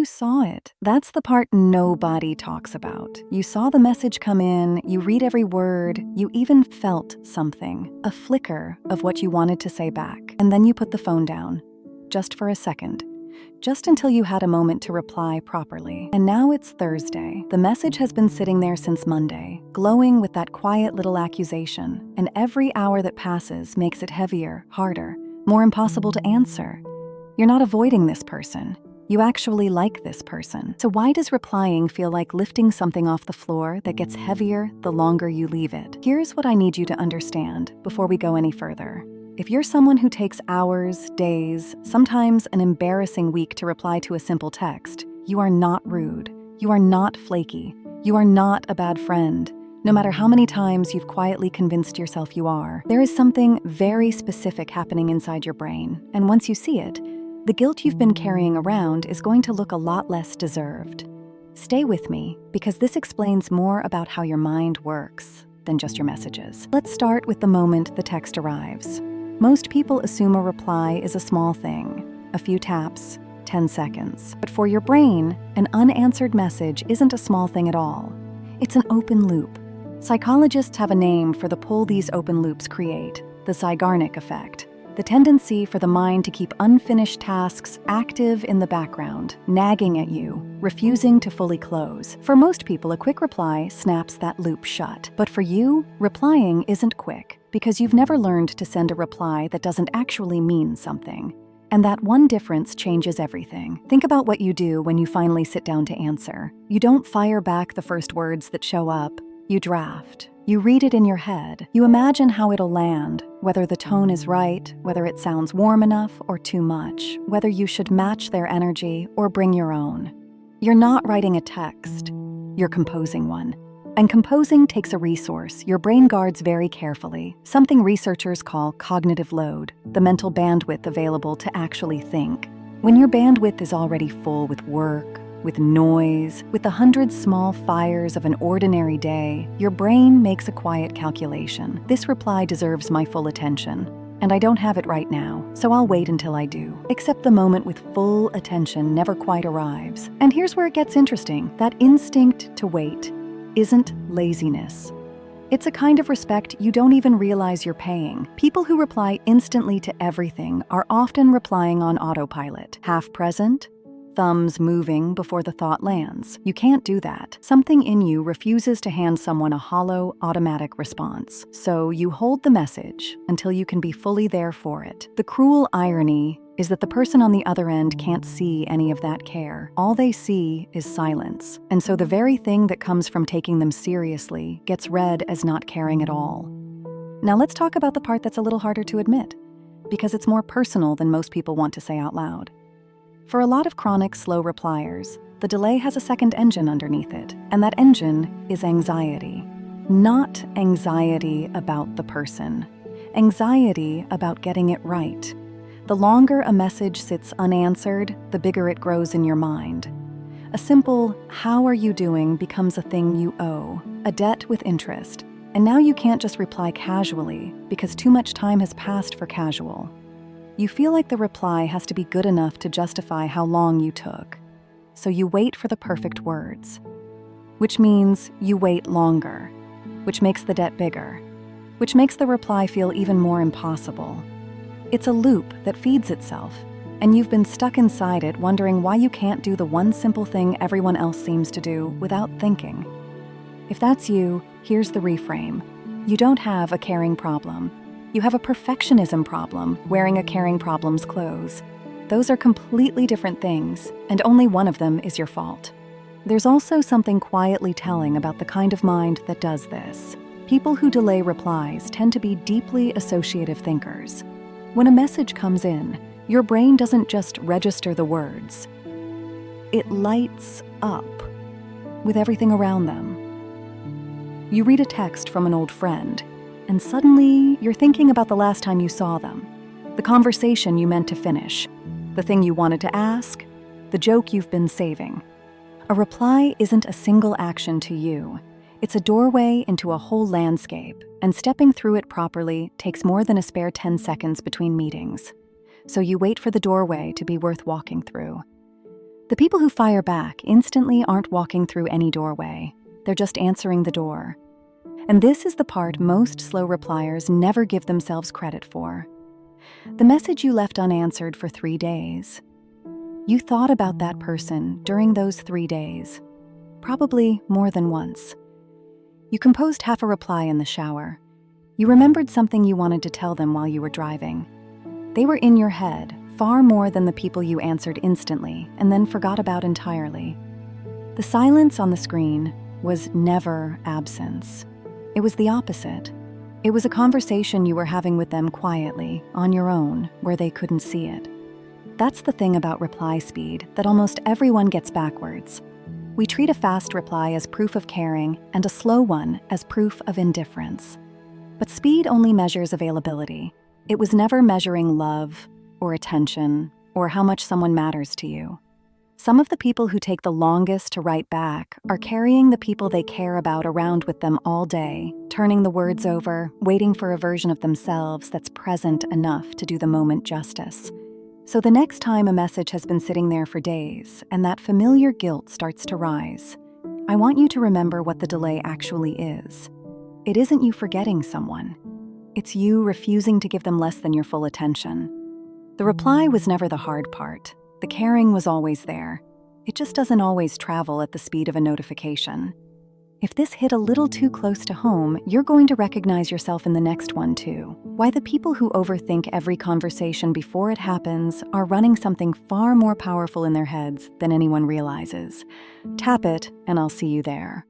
you saw it. That's the part nobody talks about. You saw the message come in, you read every word, you even felt something, a flicker of what you wanted to say back. And then you put the phone down, just for a second. Just until you had a moment to reply properly. And now it's Thursday. The message has been sitting there since Monday, glowing with that quiet little accusation, and every hour that passes makes it heavier, harder, more impossible to answer. You're not avoiding this person. You actually like this person. So why does replying feel like lifting something off the floor that gets heavier the longer you leave it? Here's what I need you to understand before we go any further. If you're someone who takes hours, days, sometimes an embarrassing week to reply to a simple text, you are not rude. You are not flaky. You are not a bad friend. No matter how many times you've quietly convinced yourself you are, there is something very specific happening inside your brain. And once you see it, the guilt you've been carrying around is going to look a lot less deserved. Stay with me, because this explains more about how your mind works than just your messages. Let's start with the moment the text arrives. Most people assume a reply is a small thing, a few taps, 10 seconds. But for your brain, an unanswered message isn't a small thing at all. It's an open loop. Psychologists have a name for the pull these open loops create, the Zeigarnik effect. The tendency for the mind to keep unfinished tasks active in the background, nagging at you, refusing to fully close. For most people, a quick reply snaps that loop shut. But for you, replying isn't quick, because you've never learned to send a reply that doesn't actually mean something. And that one difference changes everything. Think about what you do when you finally sit down to answer. You don't fire back the first words that show up. You draft. You read it in your head. You imagine how it'll land, whether the tone is right, whether it sounds warm enough or too much, whether you should match their energy or bring your own. You're not writing a text. You're composing one. And composing takes a resource your brain guards very carefully, something researchers call cognitive load, the mental bandwidth available to actually think. When your bandwidth is already full with work, with noise, with the 100 small fires of an ordinary day, your brain makes a quiet calculation. This reply deserves my full attention, and I don't have it right now, so I'll wait until I do. Except the moment with full attention never quite arrives. And here's where it gets interesting. That instinct to wait isn't laziness. It's a kind of respect you don't even realize you're paying. People who reply instantly to everything are often replying on autopilot, half present, thumbs moving before the thought lands. You can't do that. Something in you refuses to hand someone a hollow, automatic response. So you hold the message until you can be fully there for it. The cruel irony is that the person on the other end can't see any of that care. All they see is silence. And so the very thing that comes from taking them seriously gets read as not caring at all. Now let's talk about the part that's a little harder to admit, because it's more personal than most people want to say out loud. For a lot of chronic, slow repliers, the delay has a second engine underneath it, and that engine is anxiety. Not anxiety about the person, anxiety about getting it right. The longer a message sits unanswered, the bigger it grows in your mind. A simple, "How are you doing?" becomes a thing you owe, a debt with interest. And now you can't just reply casually, because too much time has passed for casual. You feel like the reply has to be good enough to justify how long you took. So you wait for the perfect words, which means you wait longer, which makes the debt bigger, which makes the reply feel even more impossible. It's a loop that feeds itself, and you've been stuck inside it wondering why you can't do the one simple thing everyone else seems to do without thinking. If that's you, here's the reframe. You don't have a caring problem. You have a perfectionism problem wearing a caring problem's clothes. Those are completely different things, and only one of them is your fault. There's also something quietly telling about the kind of mind that does this. People who delay replies tend to be deeply associative thinkers. When a message comes in, your brain doesn't just register the words. It lights up with everything around them. You read a text from an old friend, and suddenly you're thinking about the last time you saw them, the conversation you meant to finish, the thing you wanted to ask, the joke you've been saving. A reply isn't a single action to you. It's a doorway into a whole landscape, and stepping through it properly takes more than a spare 10 seconds between meetings. So you wait for the doorway to be worth walking through. The people who fire back instantly aren't walking through any doorway. They're just answering the door. And this is the part most slow repliers never give themselves credit for. The message you left unanswered for 3 days. You thought about that person during those 3 days, probably more than once. You composed half a reply in the shower. You remembered something you wanted to tell them while you were driving. They were in your head far more than the people you answered instantly and then forgot about entirely. The silence on the screen was never absence. It was the opposite. It was a conversation you were having with them quietly, on your own, where they couldn't see it. That's the thing about reply speed that almost everyone gets backwards. We treat a fast reply as proof of caring and a slow one as proof of indifference. But speed only measures availability. It was never measuring love or attention or how much someone matters to you. Some of the people who take the longest to write back are carrying the people they care about around with them all day, turning the words over, waiting for a version of themselves that's present enough to do the moment justice. So the next time a message has been sitting there for days and that familiar guilt starts to rise, I want you to remember what the delay actually is. It isn't you forgetting someone. It's you refusing to give them less than your full attention. The reply was never the hard part. The caring was always there. It just doesn't always travel at the speed of a notification. If this hit a little too close to home, you're going to recognize yourself in the next one too. Why the people who overthink every conversation before it happens are running something far more powerful in their heads than anyone realizes. Tap it, and I'll see you there.